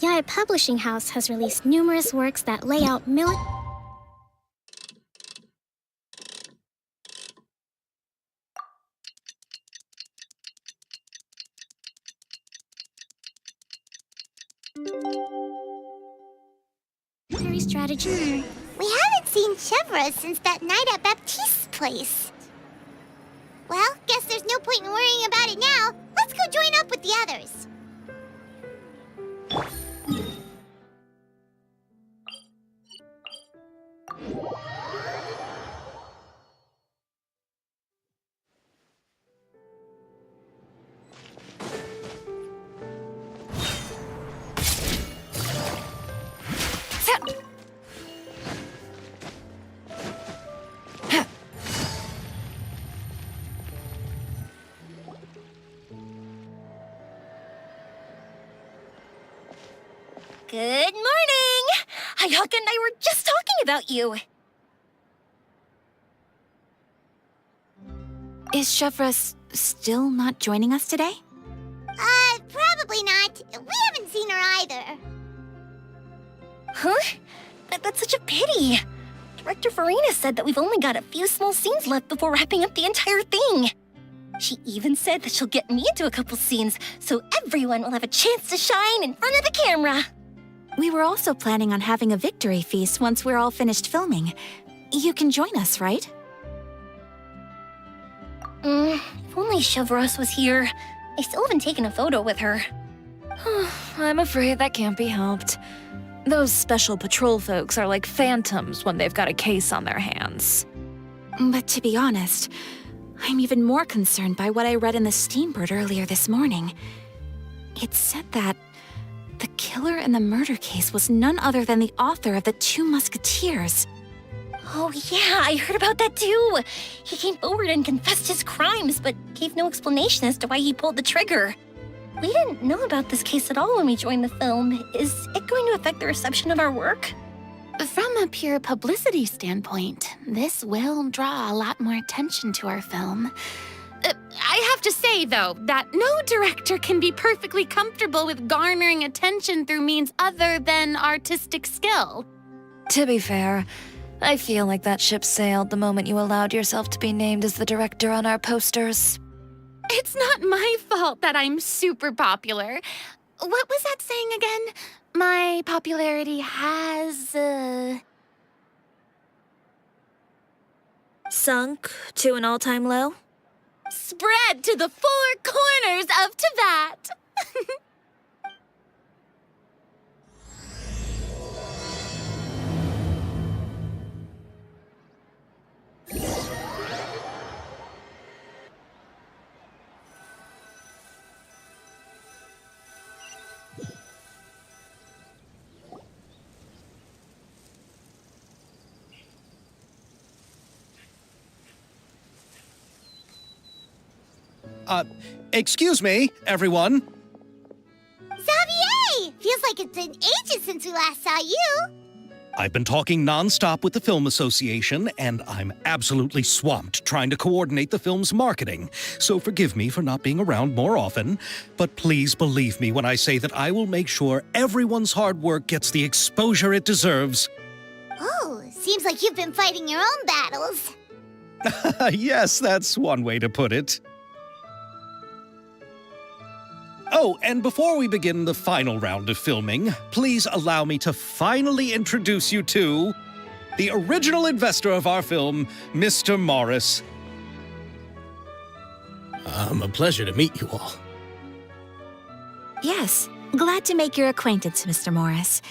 Yaya Publishing House has released numerous works that lay out military strategy. We haven't seen Chevra since that night at Baptiste's place. Well, guess there's no point in worrying about it now. Let's go join up with the others. Good morning! Hayaka and I were just talking about you. Is Chevra still not joining us today? Probably not. We haven't seen her either. Huh? That's such a pity. Director Farina said that we've only got a few small scenes left before wrapping up the entire thing. She even said that she'll get me into a couple scenes, so everyone will have a chance to shine in front of the camera. We were also planning on having a victory feast once we're all finished filming. You can join us, right? If only Chevros was here. I still haven't taken a photo with her. I'm afraid that can't be helped. Those special patrol folks are like phantoms when they've got a case on their hands. But to be honest, I'm even more concerned by what I read in the Steambird earlier this morning. It said that the killer in the murder case was none other than the author of the Two Musketeers. Oh yeah, I heard about that too. He came forward and confessed his crimes, but gave no explanation as to why he pulled the trigger. We didn't know about this case at all when we joined the film. Is it going to affect the reception of our work? From a pure publicity standpoint, this will draw a lot more attention to our film. I have to say, though, that no director can be perfectly comfortable with garnering attention through means other than artistic skill. To be fair, I feel like that ship sailed the moment you allowed yourself to be named as the director on our posters. It's not my fault that I'm super popular. What was that saying again? My popularity has, Sunk to an all-time low? spread to the four corners of Teyvat. Excuse me, everyone. Xavier! Feels like it's been ages since we last saw you. I've been talking nonstop with the Film Association, and I'm absolutely swamped trying to coordinate the film's marketing. So forgive me for not being around more often, but please believe me when I say that I will make sure everyone's hard work gets the exposure it deserves. Oh, seems like you've been fighting your own battles. Yes, that's one way to put it. Oh, and before we begin the final round of filming, please allow me to finally introduce you to the original investor of our film, Mr. Morris. A pleasure to meet you all. Yes, glad to make your acquaintance, Mr. Morris.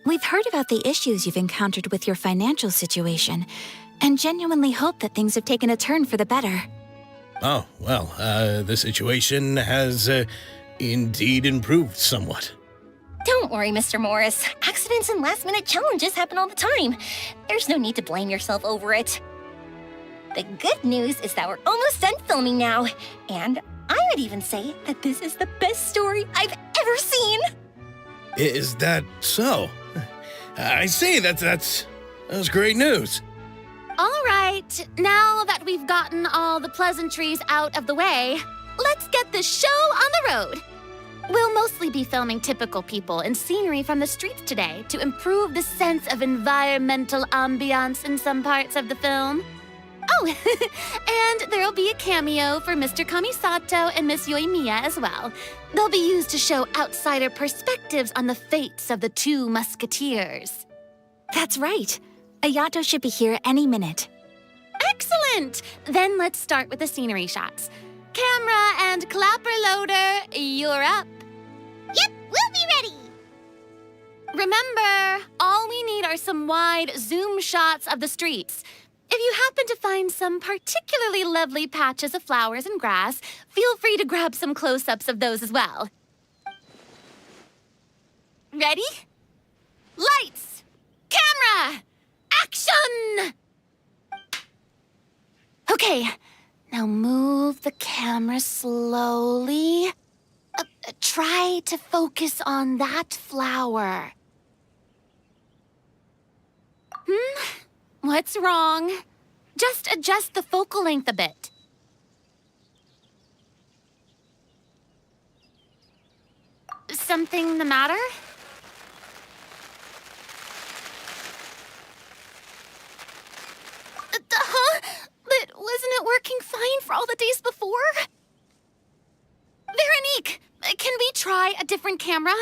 We've heard about the issues you've encountered with your financial situation, and genuinely hope that things have taken a turn for the better. Oh, well, the situation has indeed improved somewhat. Don't worry, Mr. Morris. Accidents and last-minute challenges happen all the time. There's no need to blame yourself over it. The good news is that we're almost done filming now, and I would even say that this is the best story I've ever seen. Is that so? I see, that's great news. All right, now that we've gotten all the pleasantries out of the way, let's get this show on the road. We'll mostly be filming typical people and scenery from the streets today to improve the sense of environmental ambiance in some parts of the film. Oh, and there'll be a cameo for Mr. Kamisato and Miss Yoimiya as well. They'll be used to show outsider perspectives on the fates of the two musketeers. That's right. Ayato should be here any minute. Excellent! Then let's start with the scenery shots. Camera and clapper loader, you're up. Yep, we'll be ready. Remember, all we need are some wide zoom shots of the streets. If you happen to find some particularly lovely patches of flowers and grass, feel free to grab some close-ups of those as well. Ready? Lights! Camera! Action! Okay, now move the camera slowly. Try to focus on that flower. What's wrong? Just adjust the focal length a bit. Something the matter? Huh? But wasn't it working fine for all the days before? Veronique, can we try a different camera?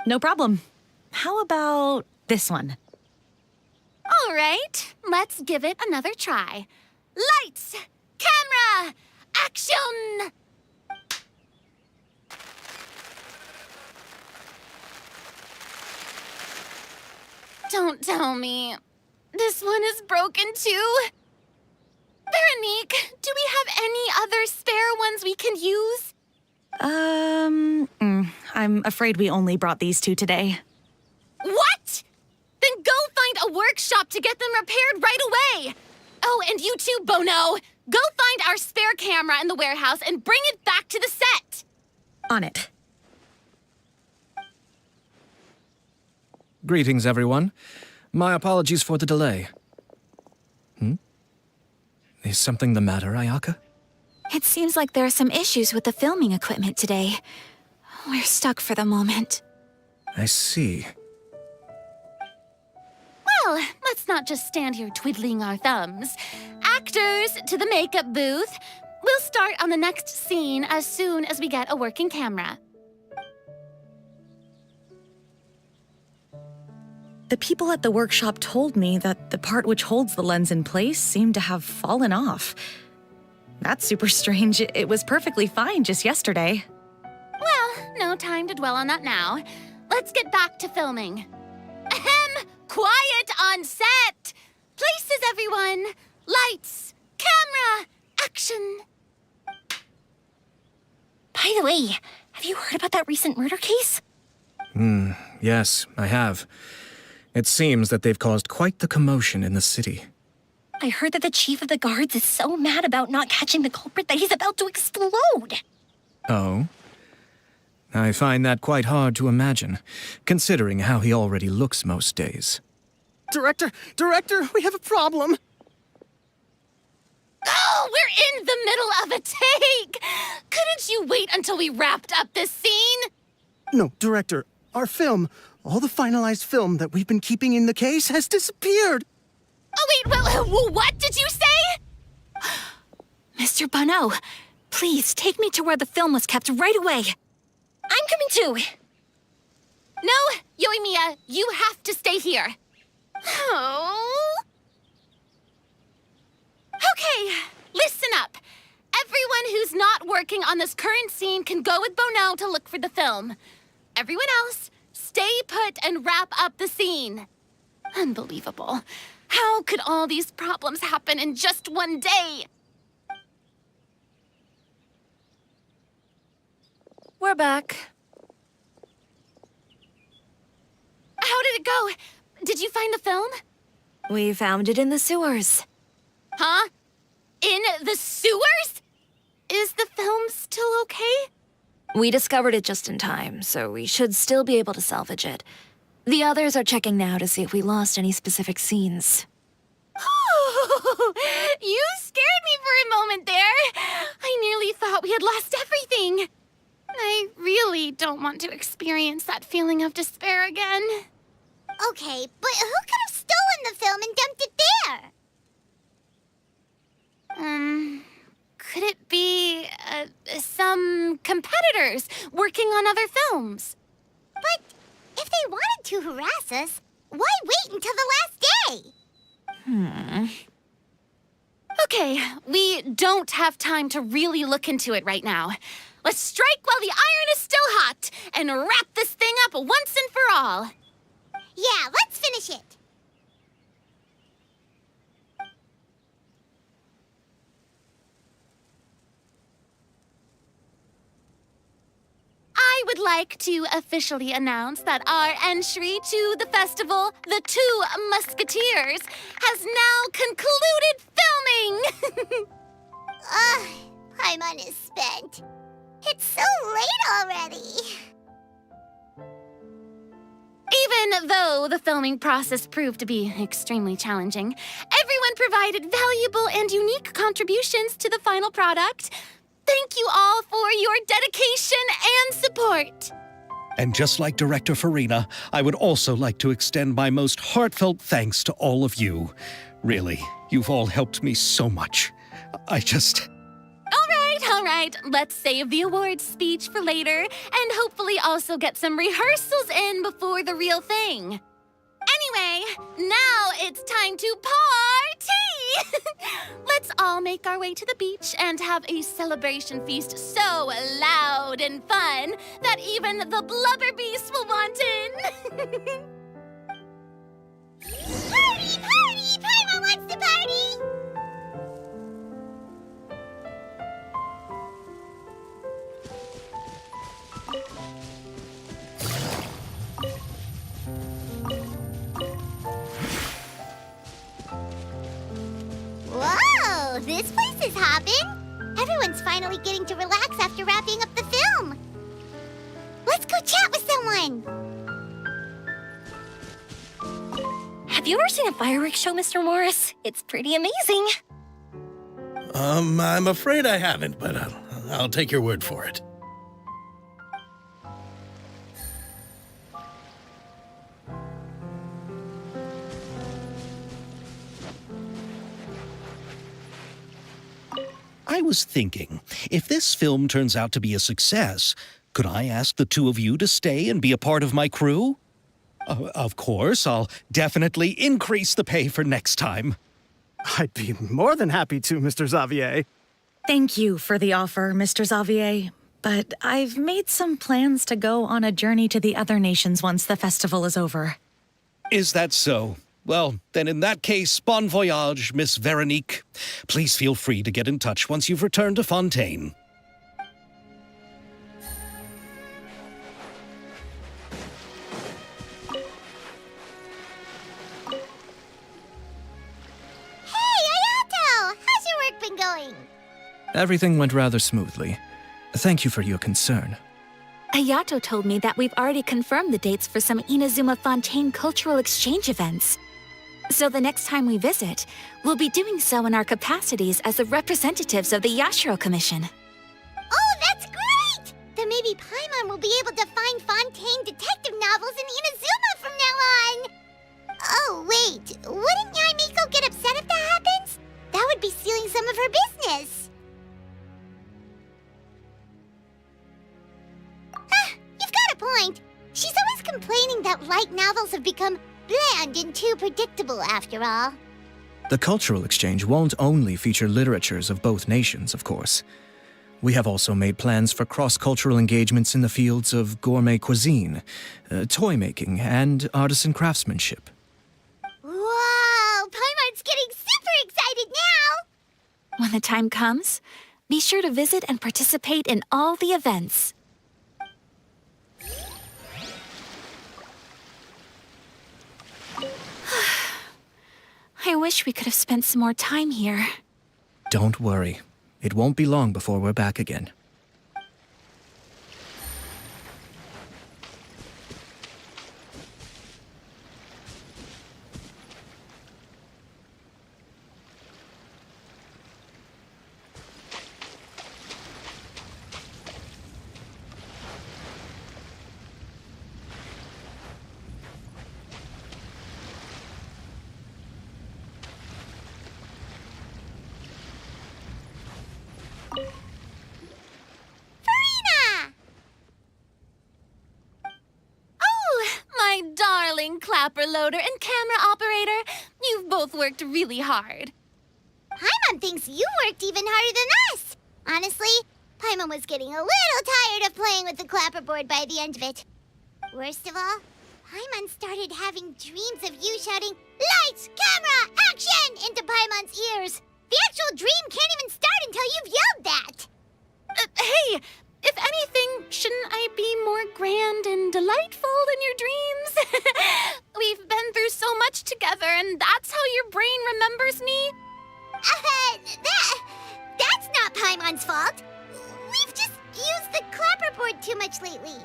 No problem. How about this one? All right, let's give it another try. Lights! Camera! Action! Don't tell me. This one is broken too? Veronique, do we have any other spare ones we can use? I'm afraid we only brought these two today. What? Then go find a workshop to get them repaired right away. Oh, and you too, Bono. Go find our spare camera in the warehouse and bring it back to the set. On it. Greetings, everyone. My apologies for the delay. Is something the matter, Ayaka? It seems like there are some issues with the filming equipment today. We're stuck for the moment. I see. Well, let's not just stand here twiddling our thumbs. Actors, to the makeup booth. We'll start on the next scene as soon as we get a working camera. The people at the workshop told me that the part which holds the lens in place seemed to have fallen off. That's super strange. It was perfectly fine just yesterday. Well, no time to dwell on that now. Let's get back to filming. Ahem! Quiet on set! Places, everyone! Lights! Camera! Action! By the way, have you heard about that recent murder case? Yes, I have. It seems that they've caused quite the commotion in the city. I heard that the chief of the guards is so mad about not catching the culprit that he's about to explode. Oh? I find that quite hard to imagine, considering how he already looks most days. Director, we have a problem. Oh, we're in the middle of a take! Couldn't you wait until we wrapped up this scene? No, Director, our film, all the finalized film that we've been keeping in the case has disappeared. Oh, wait, well, what did you say? Mr. Bono, please take me to where the film was kept right away. I'm coming too. No, Yoimiya, you have to stay here. Oh. Okay, listen up. Everyone who's not working on this current scene can go with Bono to look for the film. Everyone else, stay put and wrap up the scene. Unbelievable. How could all these problems happen in just one day? We're back. How did it go? Did you find the film? We found it in the sewers. Huh? In the sewers? Is the film still okay? We discovered it just in time, so we should still be able to salvage it. The others are checking now to see if we lost any specific scenes. You scared me for a moment there. I nearly thought we had lost everything. I really don't want to experience that feeling of despair again. Okay, but who could have stolen the film and dumped it there? Could it be, some competitors working on other films? But if they wanted to harass us, why wait until the last day? Okay, we don't have time to really look into it right now. Let's strike while the iron is still hot and wrap this thing up once and for all. Yeah, let's finish it. I would like to officially announce that our entry to the festival, The Two Musketeers, has now concluded filming! Paimon is spent. It's so late already. Even though the filming process proved to be extremely challenging, everyone provided valuable and unique contributions to the final product. Thank you all for your dedication and support. And just like Director Farina, I would also like to extend my most heartfelt thanks to all of you. Really, you've all helped me so much. All right, let's save the awards speech for later and hopefully also get some rehearsals in before the real thing. Anyway, now it's time to party! Let's all make our way to the beach and have a celebration feast so loud and fun that even the blubber beast will want in. Party, party! Paimon wants to party! Whoa, this place is hopping. Everyone's finally getting to relax after wrapping up the film. Let's go chat with someone. Have you ever seen a fireworks show, Mr. Morris? It's pretty amazing. I'm afraid I haven't, but I'll take your word for it. I was thinking, if this film turns out to be a success, could I ask the two of you to stay and be a part of my crew? Of course, I'll definitely increase the pay for next time. I'd be more than happy to, Mr. Xavier. Thank you for the offer, Mr. Xavier. But I've made some plans to go on a journey to the other nations once the festival is over. Is that so? Well, then in that case, bon voyage, Miss Veronique. Please feel free to get in touch once you've returned to Fontaine. Hey, Ayato! How's your work been going? Everything went rather smoothly. Thank you for your concern. Ayato told me that we've already confirmed the dates for some Inazuma Fontaine cultural exchange events. So the next time we visit, we'll be doing so in our capacities as the representatives of the Yashiro Commission. Oh, that's great! Then maybe Paimon will be able to find Fontaine detective novels in Inazuma from now on! Oh, wait. Wouldn't Yae Miko get upset if that happens? That would be stealing some of her business. You've got a point. She's always complaining that light novels have become bland and too predictable after all. The cultural exchange won't only feature literatures of both nations, of course. We have also made plans for cross-cultural engagements in the fields of gourmet cuisine, toy making, and artisan craftsmanship. Whoa! Paimon's getting super excited now! When the time comes, be sure to visit and participate in all the events. I wish we could have spent some more time here. Don't worry. It won't be long before we're back again. and clapper loader and camera operator. You've both worked really hard. Paimon thinks you worked even harder than us. Honestly, Paimon was getting a little tired of playing with the clapperboard by the end of it. Worst of all, Paimon started having dreams of you shouting, "Lights, camera, action!" into Paimon's ears. The actual dream can't even start until you've yelled that. Hey, if anything, shouldn't I be more grand and delightful in your dreams? We've been through so much together, and that's how your brain remembers me? That's not Paimon's fault. We've just used the clapperboard too much lately.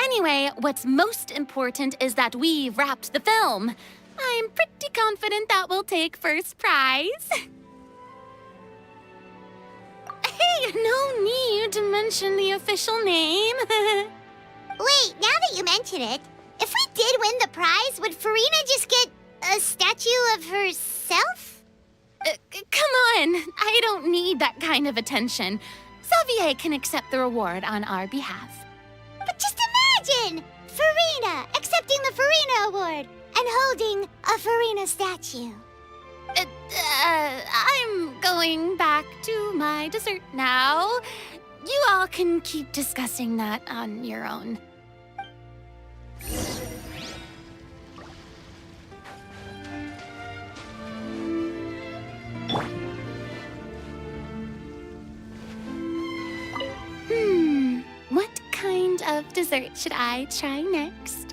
Anyway, what's most important is that we wrapped the film. I'm pretty confident that we'll take first prize. Hey, no need to mention the official name. Wait, now that you mention it, if we did win the prize, would Farina just get a statue of herself? Come on, I don't need that kind of attention. Xavier can accept the reward on our behalf. But just imagine! Farina accepting the Farina Award and holding a Farina statue. I'm going back to my dessert now. You all can keep discussing that on your own. What kind of dessert should I try next?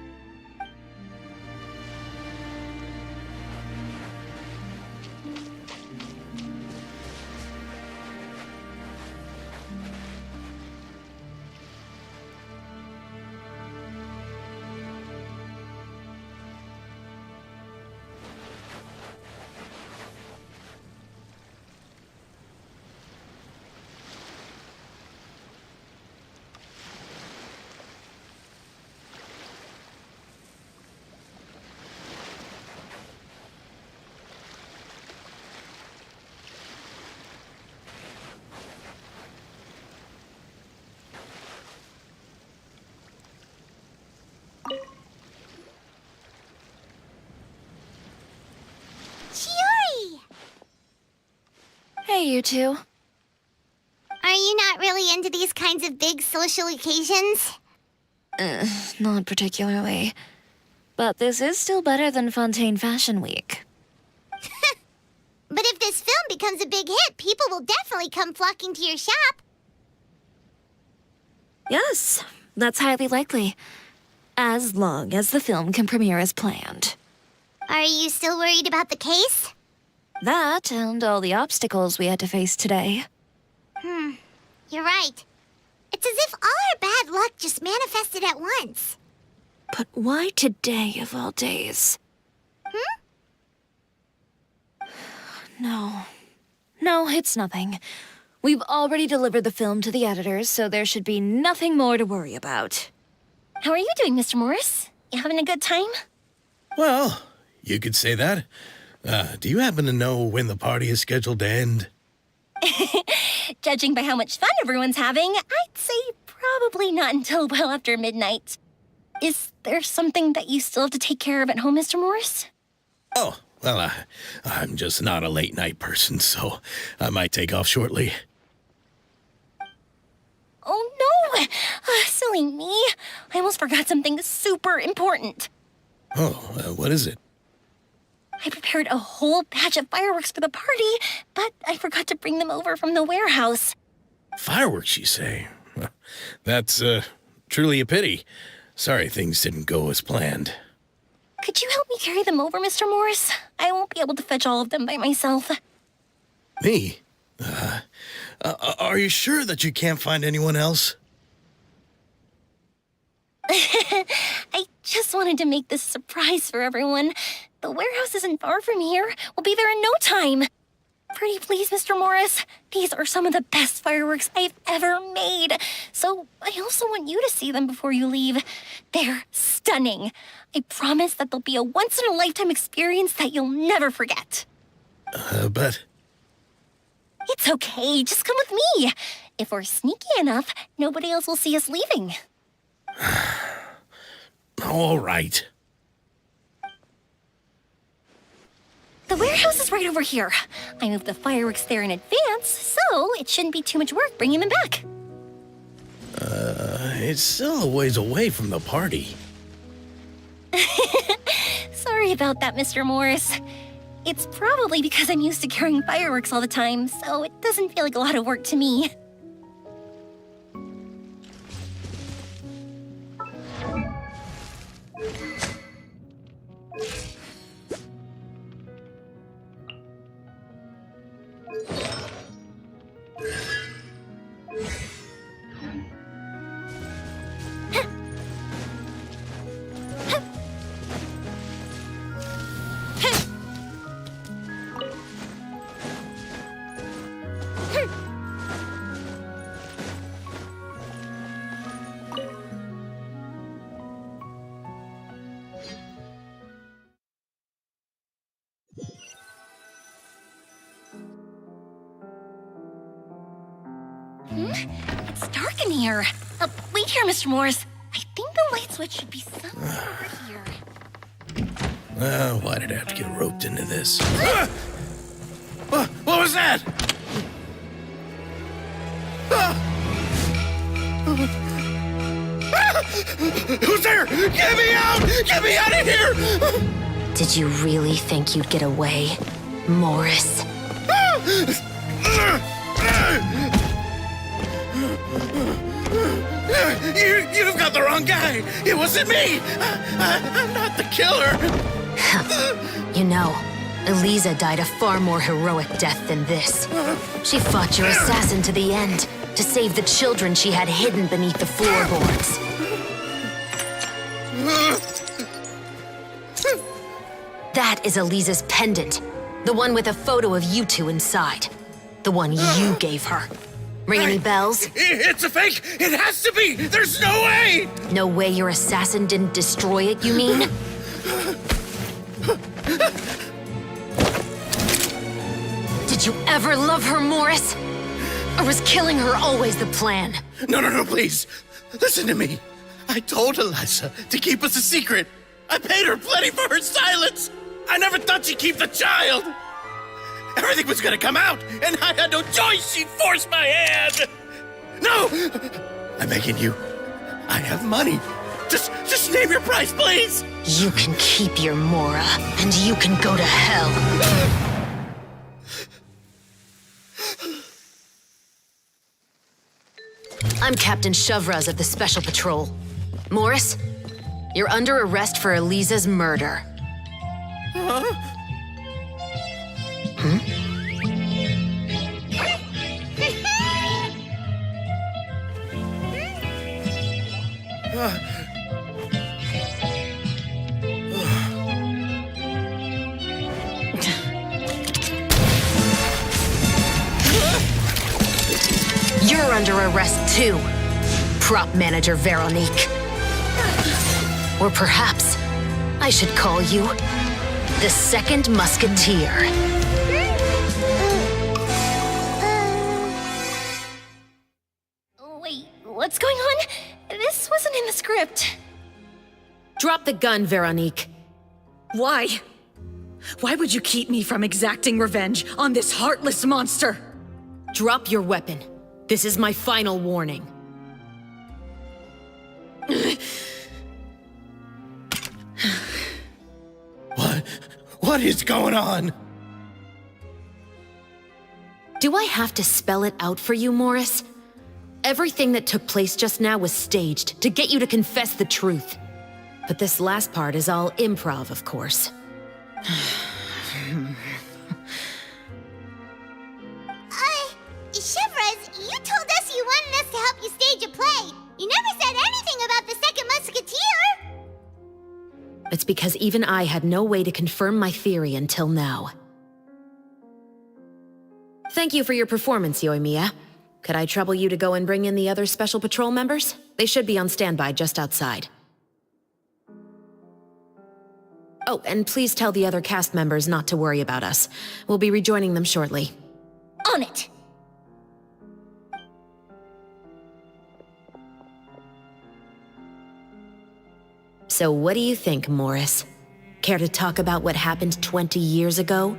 Chiori! Hey, you two. Are you not really into these kinds of big social occasions? Not particularly. But this is still better than Fontaine Fashion Week. But if this film becomes a big hit, people will definitely come flocking to your shop. Yes, that's highly likely. As long as the film can premiere as planned. Are you still worried about the case? That and all the obstacles we had to face today. You're right. It's as if all our bad luck just manifested at once. But why today of all days? No. No, it's nothing. We've already delivered the film to the editors, so there should be nothing more to worry about. How are you doing, Mr. Morris? You having a good time? Well, you could say that. Do you happen to know when the party is scheduled to end? Judging by how much fun everyone's having, I'd say probably not until well after midnight. Is there something that you still have to take care of at home, Mr. Morris? Oh, well, I'm just not a late night person, so I might take off shortly. Oh, no! Silly me. I almost forgot something super important. Oh, what is it? I prepared a whole batch of fireworks for the party, but I forgot to bring them over from the warehouse. Fireworks, you say? Well, that's, truly a pity. Sorry things didn't go as planned. Could you help me carry them over, Mr. Morris? I won't be able to fetch all of them by myself. Me? Are you sure that you can't find anyone else? I just wanted to make this surprise for everyone. The warehouse isn't far from here. We'll be there in no time. Pretty please, Mr. Morris. These are some of the best fireworks I've ever made. So I also want you to see them before you leave. They're stunning. I promise that they'll be a once-in-a-lifetime experience that you'll never forget. But... It's okay. Just come with me. If we're sneaky enough, nobody else will see us leaving. all right. The warehouse is right over here. I moved the fireworks there in advance, so it shouldn't be too much work bringing them back. It's still a ways away from the party. Sorry about that, Mr. Morris. It's probably because I'm used to carrying fireworks all the time, so it doesn't feel like a lot of work to me. It's dark in here. Wait here, Mr. Morris. I think the light switch should be somewhere over here. Why did I have to get roped into this? What was that? Who's there? Get me out! Get me out of here! Did you really think you'd get away, Morris? You've got the wrong guy. It wasn't me. I'm not the killer. You know, Eliza died a far more heroic death than this. She fought your assassin to the end to save the children she had hidden beneath the floorboards. That is Eliza's pendant, the one with a photo of you two inside. The one you gave her. Ring any bells? It's a fake. It has to be. There's no way. No way your assassin didn't destroy it, you mean? Did you ever love her, Morris? Or was killing her always the plan? No, please. Listen to me. I told Eliza to keep us a secret. I paid her plenty for her silence. I never thought she'd keep the child. Everything was gonna come out, and I had no choice. She'd force my hand. No! I'm begging you. I have money. Just name your price, please. You can keep your Mora, and you can go to hell. I'm Captain Shovraz of the Special Patrol. Morris, you're under arrest for Eliza's murder. You're under arrest too, prop manager Veronique. Or perhaps I should call you the Second Musketeer. Wait, what's going on? This wasn't in the script. Drop the gun, Veronique. Why? Why would you keep me from exacting revenge on this heartless monster? Drop your weapon. This is my final warning. What is going on? Do I have to spell it out for you, Morris? Everything that took place just now was staged to get you to confess the truth. But this last part is all improv, of course. Chevrolet, you told us you wanted us to help you stage a play. You never said anything about the Second Musketeer. It's because even I had no way to confirm my theory until now. Thank you for your performance, Yoimiya. Could I trouble you to go and bring in the other Special Patrol members? They should be on standby just outside. Oh, and please tell the other cast members not to worry about us. We'll be rejoining them shortly. On it! So what do you think, Morris? Care to talk about what happened 20 years ago?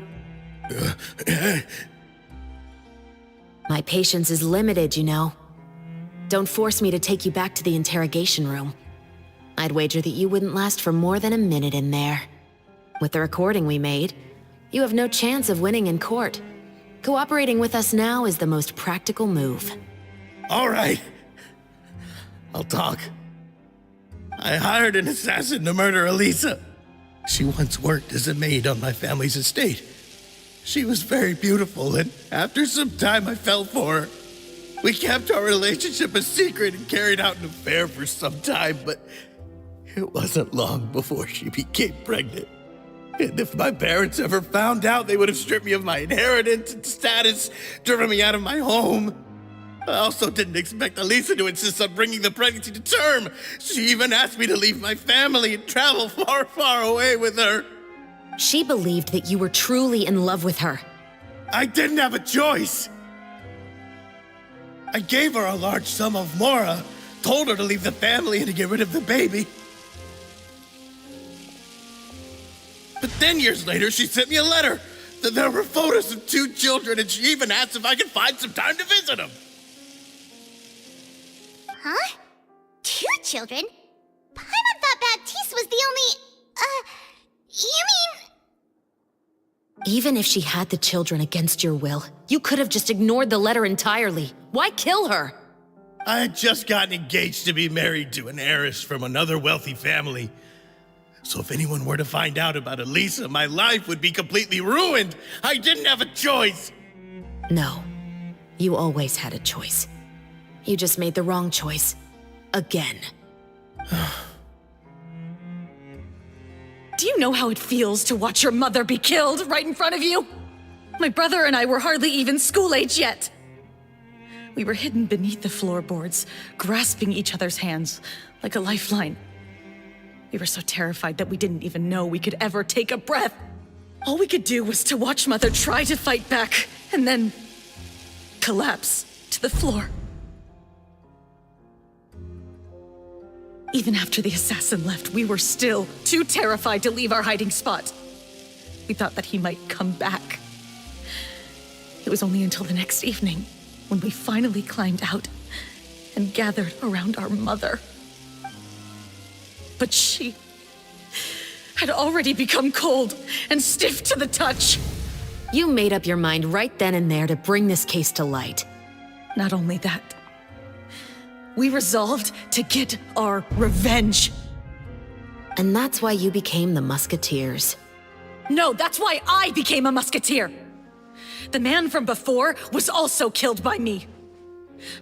My patience is limited, you know. Don't force me to take you back to the interrogation room. I'd wager that you wouldn't last for more than a minute in there. With the recording we made, you have no chance of winning in court. Cooperating with us now is the most practical move. All right. I'll talk. I hired an assassin to murder Elisa. She once worked as a maid on my family's estate. She was very beautiful, and after some time I fell for her. We kept our relationship a secret and carried out an affair for some time, but it wasn't long before she became pregnant. And if my parents ever found out, they would have stripped me of my inheritance and status, driven me out of my home. I also didn't expect Elisa to insist on bringing the pregnancy to term. She even asked me to leave my family and travel far, far away with her. She believed that you were truly in love with her. I didn't have a choice. I gave her a large sum of mora, told her to leave the family and to get rid of the baby. But then years later, she sent me a letter. There were photos of 2 children, and she even asked if I could find some time to visit them. Huh? 2 children? Paimon thought Baptiste was the only... you mean... Even if she had the children against your will, you could have just ignored the letter entirely. Why kill her? I had just gotten engaged to be married to an heiress from another wealthy family. So if anyone were to find out about Elisa, my life would be completely ruined. I didn't have a choice. No, you always had a choice. You just made the wrong choice. Again. Do you know how it feels to watch your mother be killed right in front of you? My brother and I were hardly even school age yet. We were hidden beneath the floorboards, grasping each other's hands like a lifeline. We were so terrified that we didn't even know we could ever take a breath. All we could do was to watch Mother try to fight back, and then collapse to the floor. Even after the assassin left, we were still too terrified to leave our hiding spot. We thought that he might come back. It was only until the next evening when we finally climbed out and gathered around our mother. But she had already become cold and stiff to the touch. You made up your mind right then and there to bring this case to light. Not only that, we resolved to get our revenge. And that's why you became the Musketeers. No, that's why I became a musketeer. The man from before was also killed by me.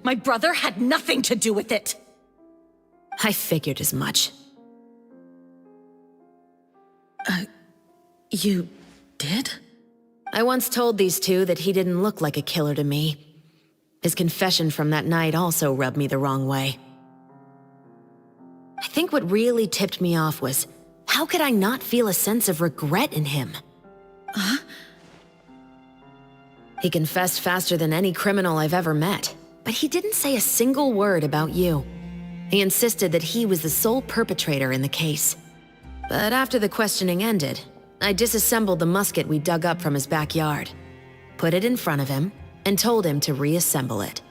My brother had nothing to do with it. I figured as much. You did? I once told these two that he didn't look like a killer to me. His confession from that night also rubbed me the wrong way. I think what really tipped me off was, how could I not feel a sense of regret in him? Huh? He confessed faster than any criminal I've ever met, but he didn't say a single word about you. He insisted that he was the sole perpetrator in the case. But after the questioning ended, I disassembled the musket we dug up from his backyard, put it in front of him, and told him to reassemble it.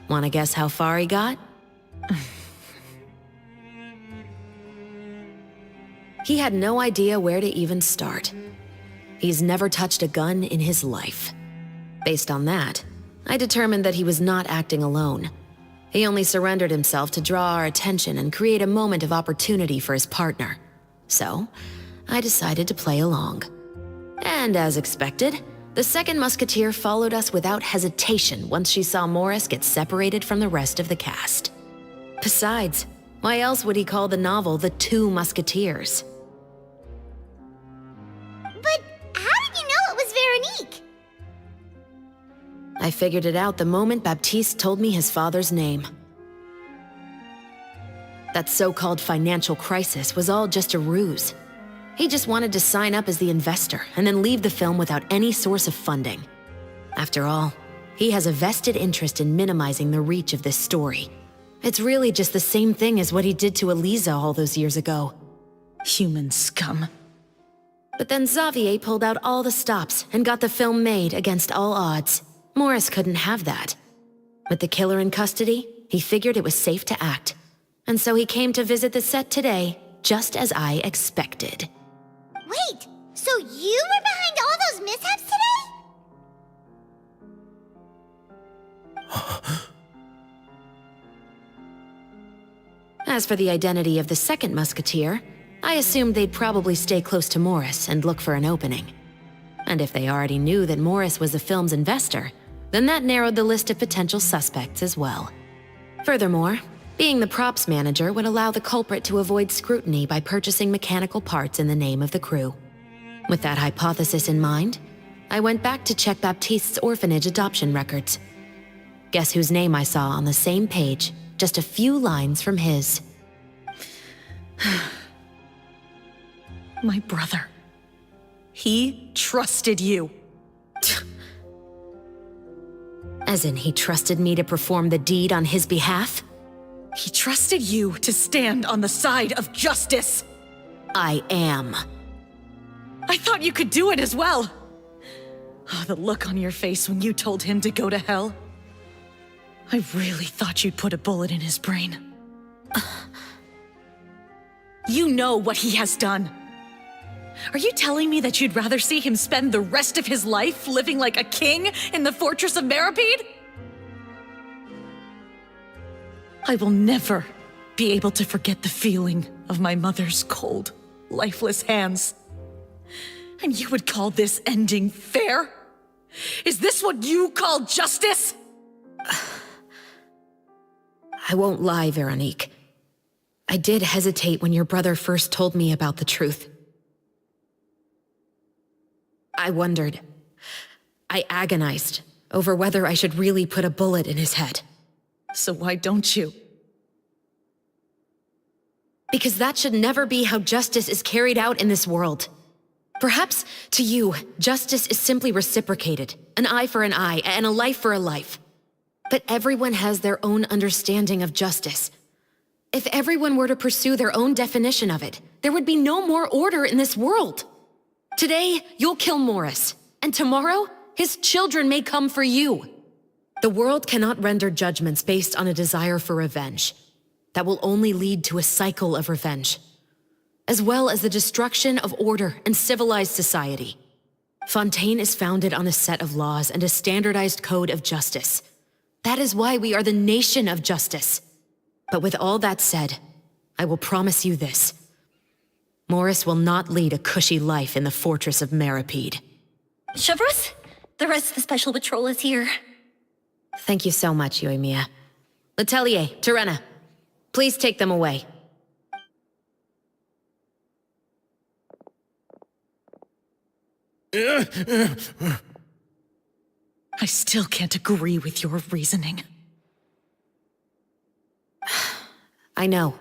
Wanna guess how far he got? He had no idea where to even start. He's never touched a gun in his life. Based on that, I determined that he was not acting alone. He only surrendered himself to draw our attention and create a moment of opportunity for his partner. So, I decided to play along. And as expected, the second musketeer followed us without hesitation once she saw Morris get separated from the rest of the cast. Besides, why else would he call the novel The Two Musketeers? But how did you know it was Veronique? I figured it out the moment Baptiste told me his father's name. That so-called financial crisis was all just a ruse. He just wanted to sign up as the investor and then leave the film without any source of funding. After all, he has a vested interest in minimizing the reach of this story. It's really just the same thing as what he did to Elisa all those years ago. Human scum. But then Xavier pulled out all the stops and got the film made against all odds. Morris couldn't have that. With the killer in custody, he figured it was safe to act. And so he came to visit the set today, just as I expected. Wait, so you were behind all those mishaps today? As for the identity of the second musketeer, I assumed they'd probably stay close to Morris and look for an opening. And if they already knew that Morris was the film's investor, then that narrowed the list of potential suspects as well. Furthermore, being the props manager would allow the culprit to avoid scrutiny by purchasing mechanical parts in the name of the crew. With that hypothesis in mind, I went back to check Baptiste's orphanage adoption records. Guess whose name I saw on the same page, just a few lines from his. My brother. He trusted you. As in, he trusted me to perform the deed on his behalf? He trusted you to stand on the side of justice. I am. I thought you could do it as well. Oh, the look on your face when you told him to go to hell. I really thought you'd put a bullet in his brain. You know what he has done. Are you telling me that you'd rather see him spend the rest of his life living like a king in the fortress of Meripede? I will never be able to forget the feeling of my mother's cold, lifeless hands. And you would call this ending fair? Is this what you call justice? I won't lie, Veronique. I did hesitate when your brother first told me about the truth. I wondered. I agonized over whether I should really put a bullet in his head. So why don't you? Because that should never be how justice is carried out in this world. Perhaps, to you, justice is simply reciprocated. An eye for an eye, and a life for a life. But everyone has their own understanding of justice. If everyone were to pursue their own definition of it, there would be no more order in this world. Today, you'll kill Morris, and tomorrow, his children may come for you. The world cannot render judgments based on a desire for revenge. That will only lead to a cycle of revenge, as well as the destruction of order and civilized society. Fontaine is founded on a set of laws and a standardized code of justice. That is why we are the nation of justice. But with all that said, I will promise you this. Morris will not lead a cushy life in the fortress of Meripede. Chevreuse, the rest of the special patrol is here. Thank you so much, Yoimiya. Letelier, Terena, please take them away. I still can't agree with your reasoning. I know.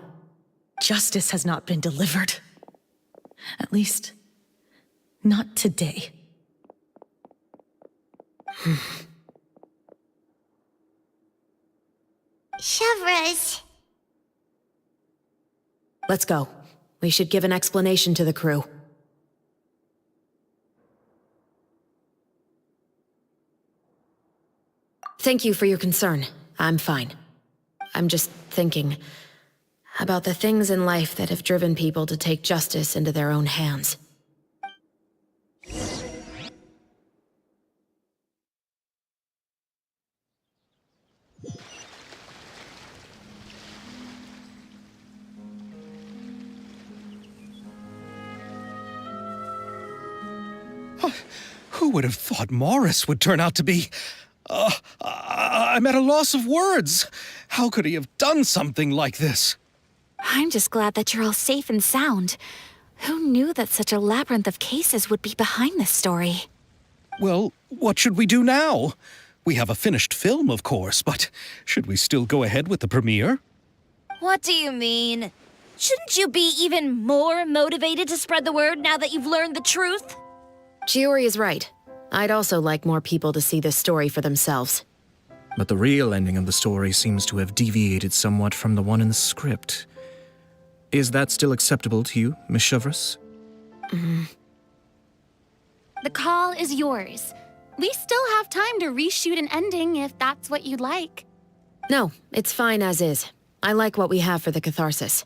Justice has not been delivered. At least, not today. Chevreuse. Let's go. We should give an explanation to the crew. Thank you for your concern. I'm fine. I'm just thinking about the things in life that have driven people to take justice into their own hands. Who would have thought Morris would turn out to be... I'm at a loss of words. How could he have done something like this? I'm just glad that you're all safe and sound. Who knew that such a labyrinth of cases would be behind this story? Well, what should we do now? We have a finished film, of course, but should we still go ahead with the premiere? What do you mean? Shouldn't you be even more motivated to spread the word now that you've learned the truth? Chiori is right. I'd also like more people to see this story for themselves. But the real ending of the story seems to have deviated somewhat from the one in the script. Is that still acceptable to you, Miss Chevreuse? The call is yours. We still have time to reshoot an ending if that's what you'd like. No, it's fine as is. I like what we have for the catharsis.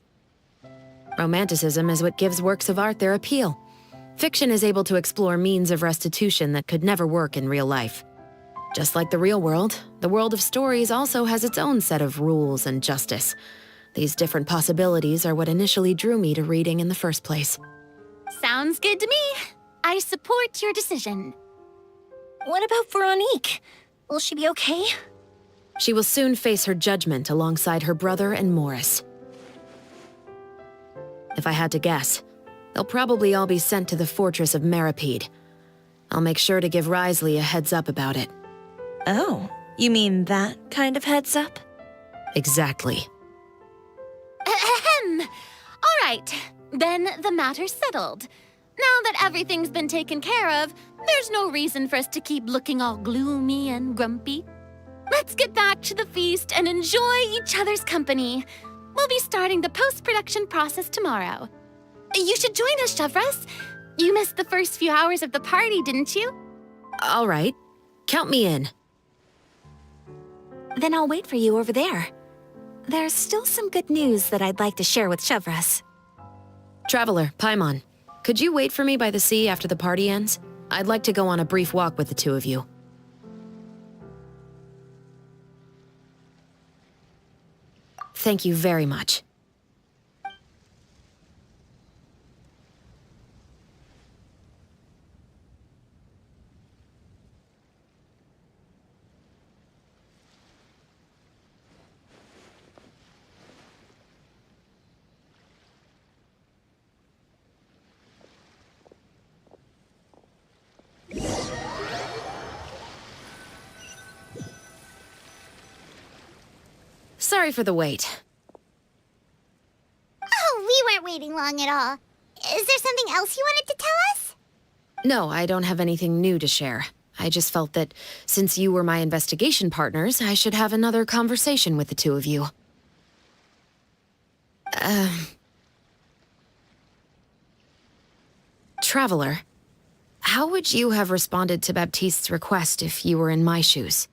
Romanticism is what gives works of art their appeal. Fiction is able to explore means of restitution that could never work in real life. Just like the real world, the world of stories also has its own set of rules and justice. These different possibilities are what initially drew me to reading in the first place. Sounds good to me. I support your decision. What about Veronique? Will she be okay? She will soon face her judgment alongside her brother and Morris. If I had to guess, they'll probably all be sent to the fortress of Meripede. I'll make sure to give Risley a heads up about it. Oh, you mean that kind of heads up? Exactly. Ahem. All right, then the matter's settled. Now that everything's been taken care of, there's no reason for us to keep looking all gloomy and grumpy. Let's get back to the feast and enjoy each other's company. We'll be starting the post-production process tomorrow. You should join us, Chevres. You missed the first few hours of the party, didn't you? All right. Count me in. Then I'll wait for you over there. There's still some good news that I'd like to share with Chevres. Traveler, Paimon, could you wait for me by the sea after the party ends? I'd like to go on a brief walk with the two of you. Thank you very much. Sorry for the wait. Oh, we weren't waiting long at all. Is there something else you wanted to tell us? No, I don't have anything new to share. I just felt that since you were my investigation partners, I should have another conversation with the two of you. Traveler, how would you have responded to Baptiste's request if you were in my shoes?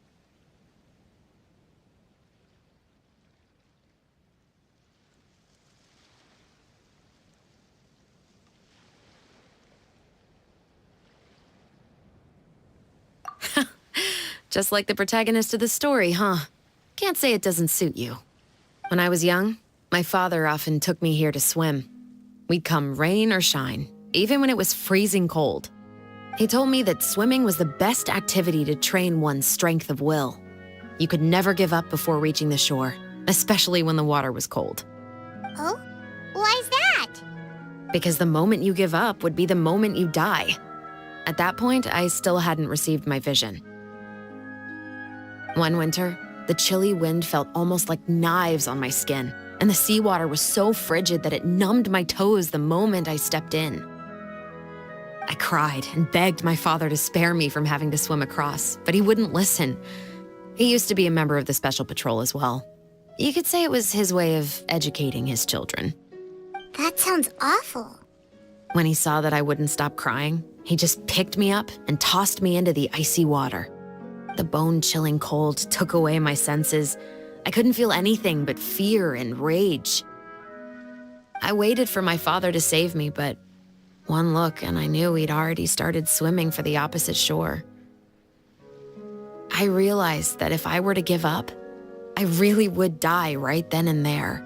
Just like the protagonist of the story, huh? Can't say it doesn't suit you. When I was young, my father often took me here to swim. We'd come rain or shine, even when it was freezing cold. He told me that swimming was the best activity to train one's strength of will. You could never give up before reaching the shore, especially when the water was cold. Oh? Why's that? Because the moment you give up would be the moment you die. At that point, I still hadn't received my vision. One winter, the chilly wind felt almost like knives on my skin, and the seawater was so frigid that it numbed my toes the moment I stepped in. I cried and begged my father to spare me from having to swim across, but he wouldn't listen. He used to be a member of the Special Patrol as well. You could say it was his way of educating his children. That sounds awful. When he saw that I wouldn't stop crying, he just picked me up and tossed me into the icy water. The bone-chilling cold took away my senses. I couldn't feel anything but fear and rage. I waited for my father to save me, but one look and I knew he'd already started swimming for the opposite shore. I realized that if I were to give up, I really would die right then and there.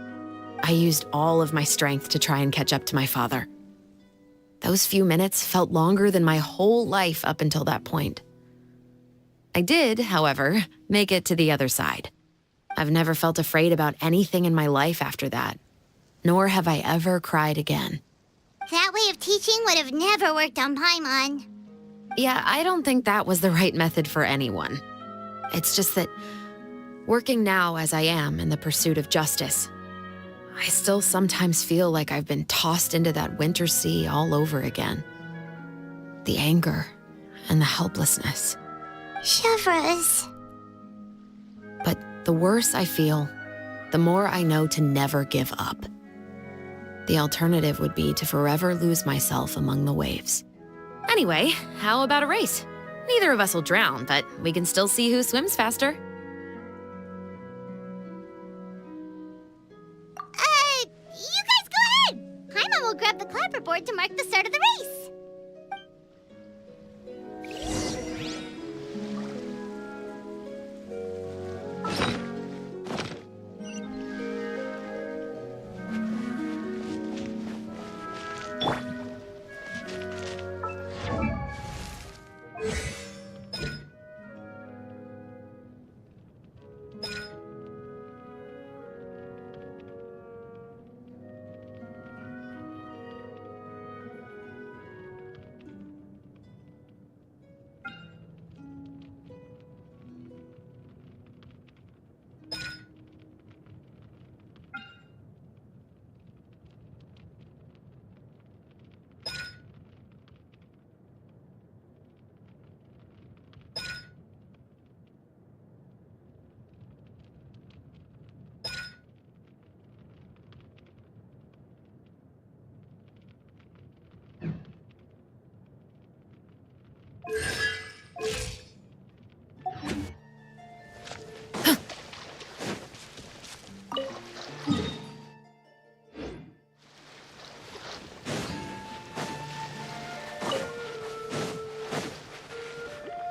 I used all of my strength to try and catch up to my father. Those few minutes felt longer than my whole life up until that point. I did, however, make it to the other side. I've never felt afraid about anything in my life after that, nor have I ever cried again. That way of teaching would have never worked on Paimon. Yeah, I don't think that was the right method for anyone. It's just that, working now as I am in the pursuit of justice, I still sometimes feel like I've been tossed into that winter sea all over again. The anger and the helplessness. Chevres. But the worse I feel, the more I know to never give up. The alternative would be to forever lose myself among the waves. Anyway, how about a race? Neither of us will drown, but we can still see who swims faster. You guys go ahead! Paimon will grab the clapperboard to mark the start of the race.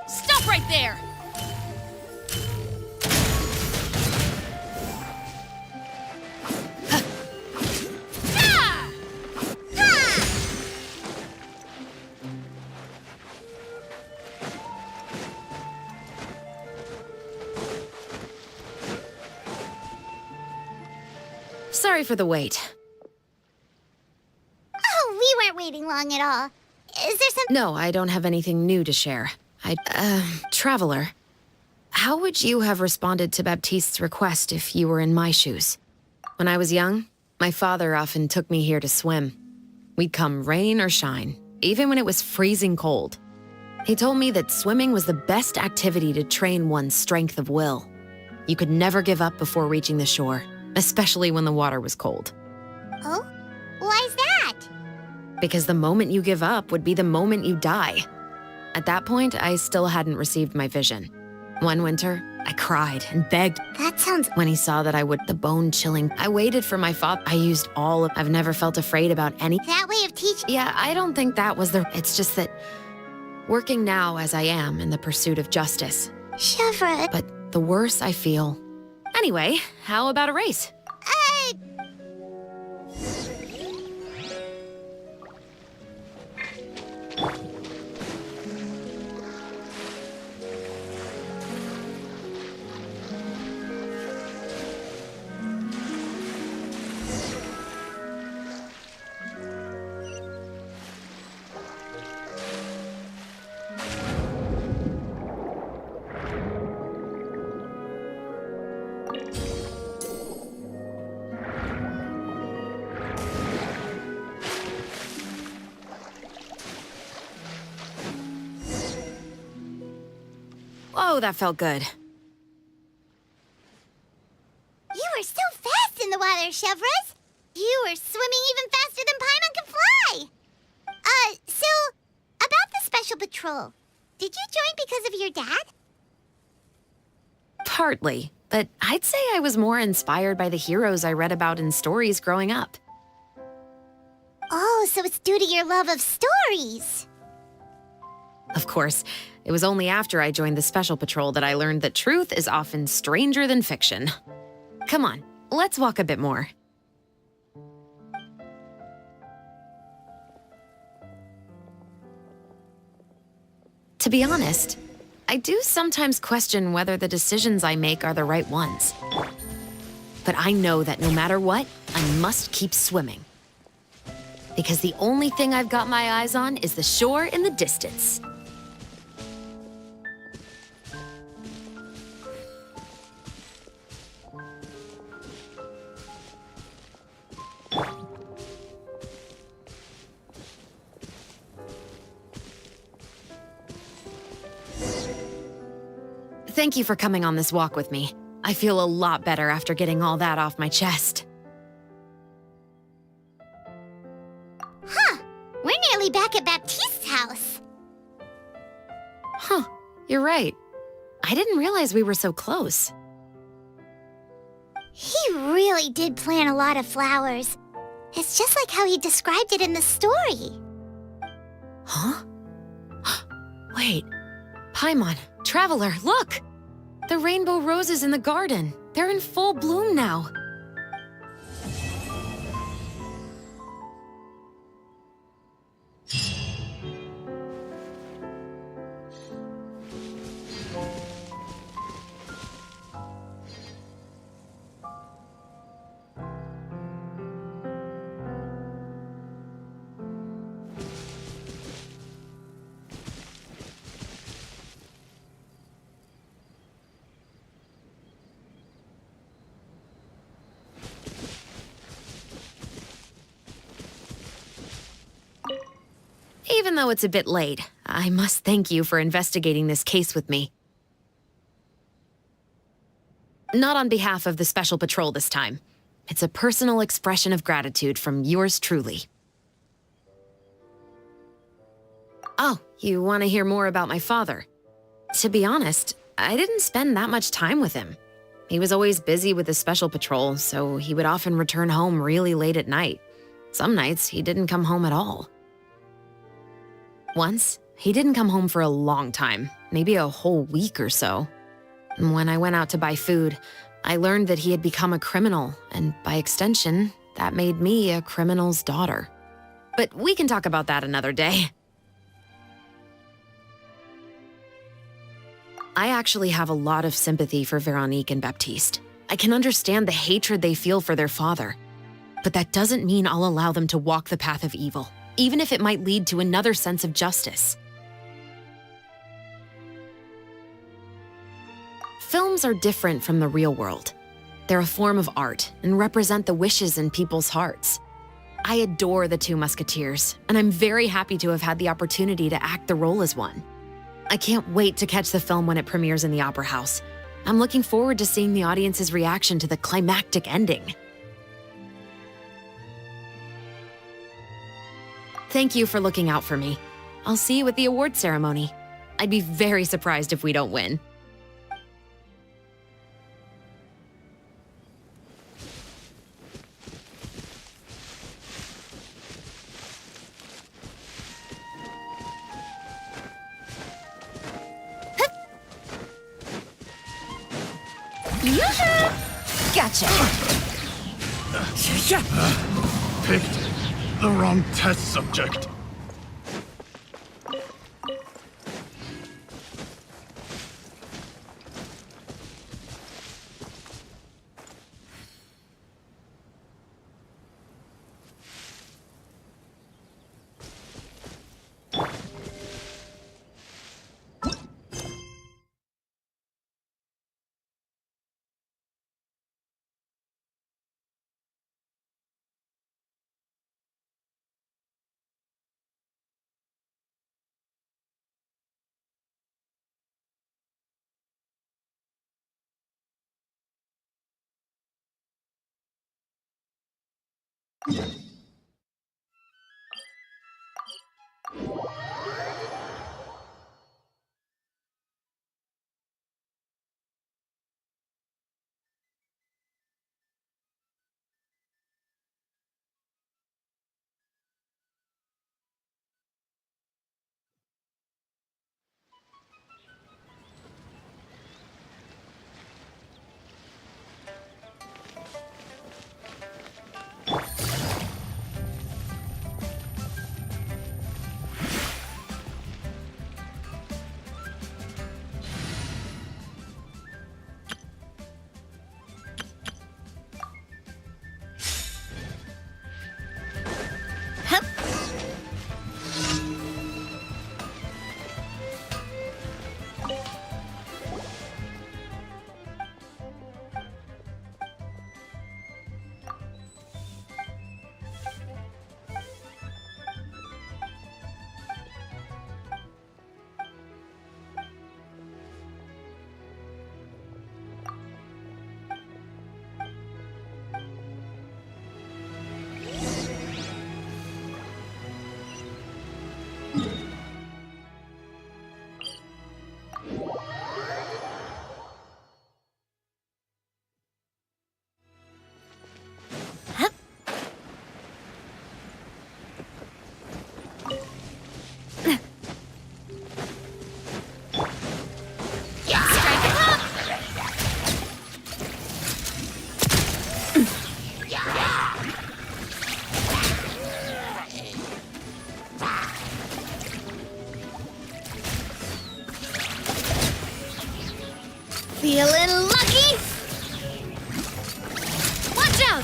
Stop right there! Sorry for the wait. Oh, we weren't waiting long at all. Is there some... No, I don't have anything new to share. Traveler, how would you have responded to Baptiste's request if you were in my shoes? When I was young, my father often took me here to swim. We'd come rain or shine, even when it was freezing cold. He told me that swimming was the best activity to train one's strength of will. You could never give up before reaching the shore, especially when the water was cold. Oh? Why's that? Because the moment you give up would be the moment you die. At that point, I still hadn't received my vision. One winter, I cried and begged. That sounds... When he saw that I would, the bone-chilling, I waited for my father. I used all of... I've never felt afraid about any... That way of teaching... Yeah, I don't think that was the... It's just that... Working now as I am in the pursuit of justice. Chevra... But the worse I feel... Anyway, how about a race? Oh, that felt good. You were so fast in the water, Chevras! You were swimming even faster than Paimon can fly! So, about the Special Patrol, did you join because of your dad? Partly, but I'd say I was more inspired by the heroes I read about in stories growing up. Oh, so it's due to your love of stories! Of course, it was only after I joined the Special Patrol that I learned that truth is often stranger than fiction. Come on, let's walk a bit more. To be honest, I do sometimes question whether the decisions I make are the right ones. But I know that no matter what, I must keep swimming. Because the only thing I've got my eyes on is the shore in the distance. Thank you for coming on this walk with me. I feel a lot better after getting all that off my chest. Huh. We're nearly back at Baptiste's house. Huh, you're right. I didn't realize we were so close. He really did plant a lot of flowers. It's just like how he described it in the story. Huh? Wait. Paimon, Traveler, look! The rainbow roses in the garden. They're in full bloom now. Even though it's a bit late, I must thank you for investigating this case with me. Not on behalf of the Special Patrol this time. It's a personal expression of gratitude from yours truly. Oh, you want to hear more about my father? To be honest, I didn't spend that much time with him. He was always busy with the Special Patrol, so he would often return home really late at night. Some nights, he didn't come home at all. Once, he didn't come home for a long time, maybe a whole week or so. When I went out to buy food, I learned that he had become a criminal, and by extension, that made me a criminal's daughter. But we can talk about that another day. I actually have a lot of sympathy for Veronique and Baptiste. I can understand the hatred they feel for their father. But that doesn't mean I'll allow them to walk the path of evil, even if it might lead to another sense of justice. Films are different from the real world. They're a form of art and represent the wishes in people's hearts. I adore the two Musketeers, and I'm very happy to have had the opportunity to act the role as one. I can't wait to catch the film when it premieres in the Opera House. I'm looking forward to seeing the audience's reaction to the climactic ending. Thank you for looking out for me. I'll see you at the award ceremony. I'd be very surprised if we don't win. Gotcha! Picked the wrong test subject. Feeling lucky? Watch out!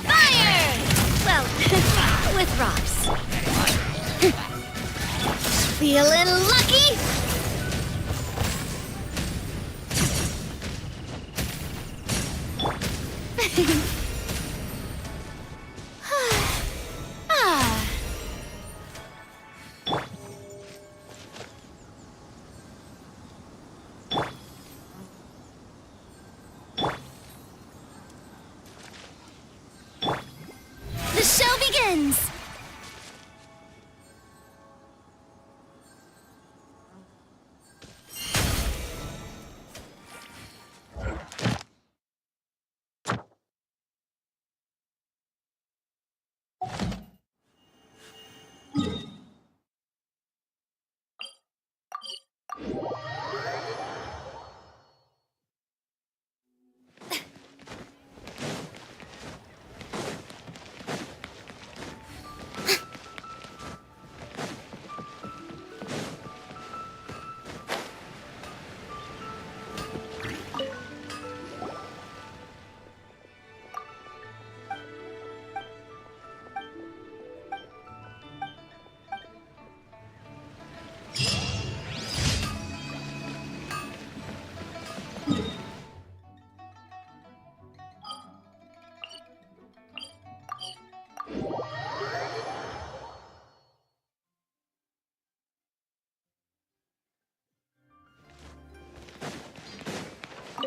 Fire! Well, with rocks. Feeling lucky? Ah. The show begins!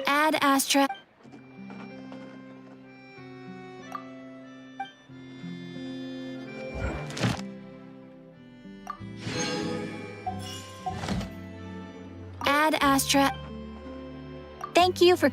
Ad Astra. Ad Astra. Thank you for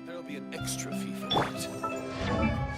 There'll be an extra fee for that.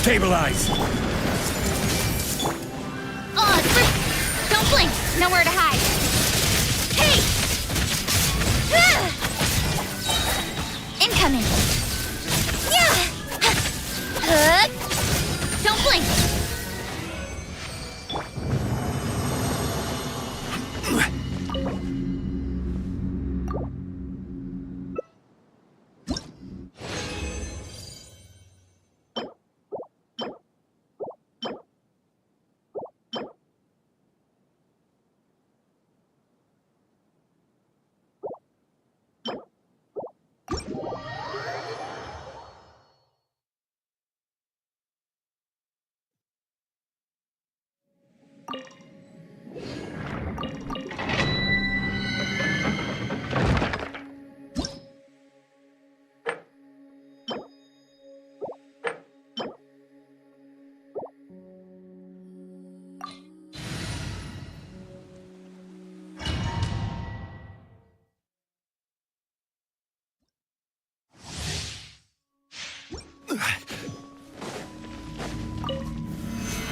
Stabilize! Oh, don't blink! Nowhere to hide! Hey! Incoming! Don't blink!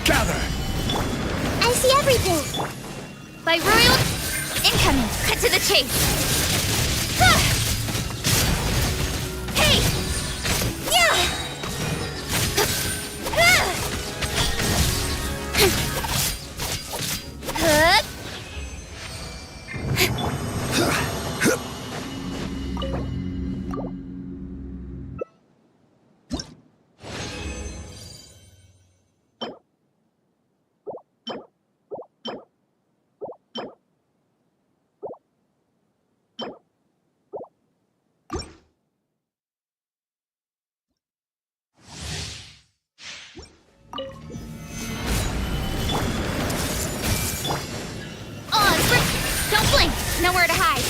Gather! I see everything! By Royal... Incoming! Cut to the chase! Hey! Don't blink! Nowhere to hide!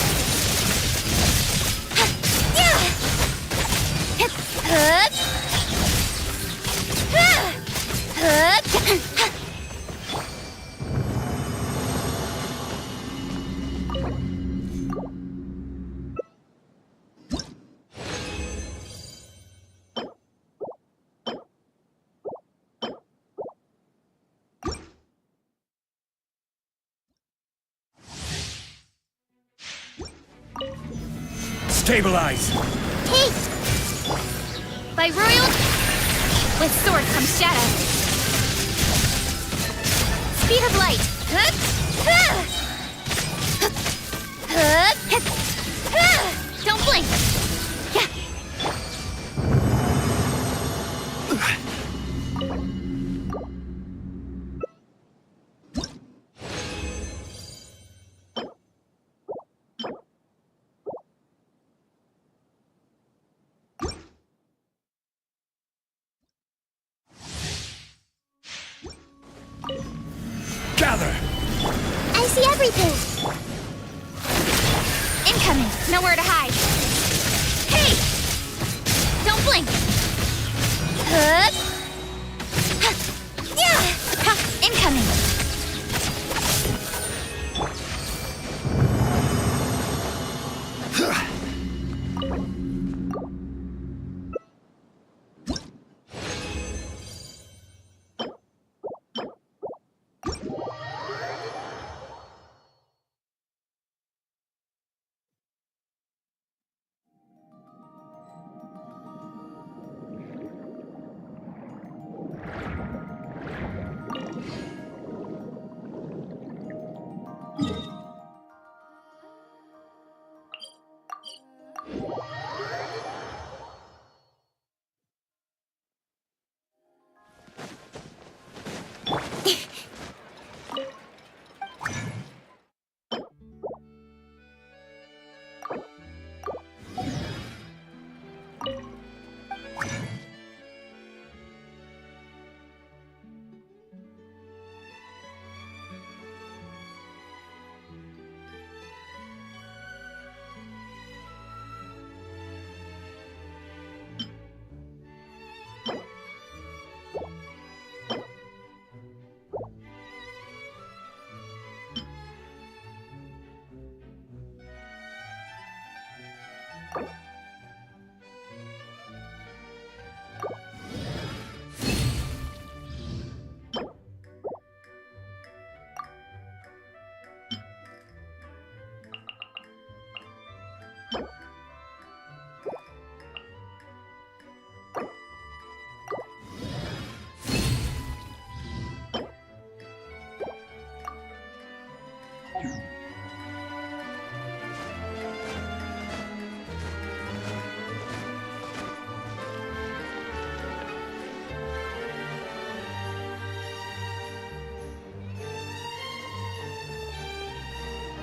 Stabilize! Hey! By Royal... With sword comes shadow. Speed of light. Don't blink. Gather! I see everything! Incoming. Nowhere to hide. Hey! Don't blink. Incoming.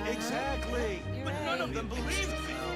Exactly. But none of them believed me.